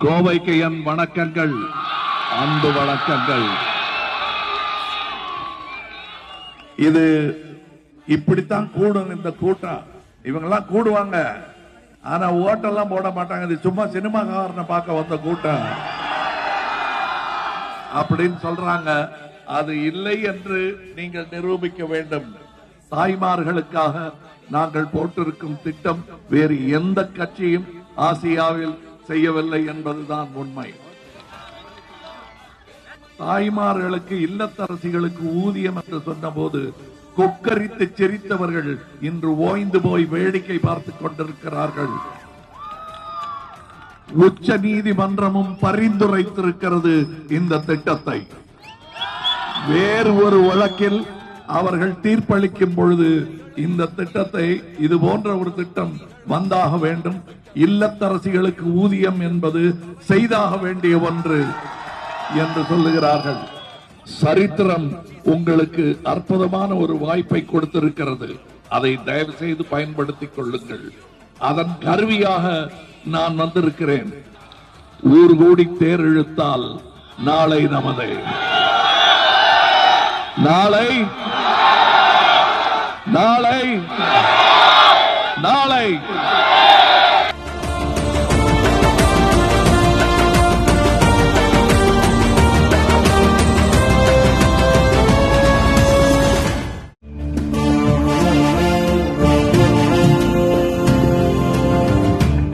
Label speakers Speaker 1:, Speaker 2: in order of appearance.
Speaker 1: கோவைக்கு என் வணக்கங்கள், அன்பு வணக்கங்கள். இது இப்படித்தான் கூடும் இந்த கூட்டம். இவங்கெல்லாம் கூடுவாங்க, ஆனா ஓட்டெல்லாம் போட மாட்டாங்க. இது சும்மா சினிமாக்காரனை பார்க்க வந்த கூட்டம் அப்படின்னு சொல்றாங்க. அது இல்லை என்று நீங்கள் நிரூபிக்க வேண்டும். தாய்மார்களுக்காக நாங்கள் போட்டிருக்கும் திட்டம் வேறு எந்த கட்சியும் ஆசியாவில் செய்யவில்லை என்பதுதான் உண்மை. தாய்மார்களுக்கு, இல்லத்தரசிகளுக்கு ஊதியம் என்று சொன்ன போது கொக்கரித்து சிரித்தவர்கள் இன்று ஓய்ந்து போய் வேடிக்கை பார்த்துக் கொண்டிருக்கிறார்கள். உச்ச நீதிமன்றமும் பரிந்துரைத்திருக்கிறது இந்த திட்டத்தை. வேறு ஒரு வழக்கில் அவர்கள் தீர்ப்பளிக்கும் பொழுது இந்த திட்டத்தை, இது போன்ற ஒரு திட்டம் வந்தாக வேண்டும், இல்லத்தரசிகளுக்கு ஊதியம் என்பது செய்தாக வேண்டிய ஒன்று என்று சொல்லுகிறார்கள். சரித்திரம் உங்களுக்கு அற்புதமான ஒரு வாய்ப்பை கொடுத்திருக்கிறது. அதை தயவு செய்து பயன்படுத்திக் கொள்ளுங்கள். அதன் கருவியாக நான் வந்திருக்கிறேன். ஊர் கூடி தேர் இழுத்தால் நாளை நமதே. நாளை நாளை நாளை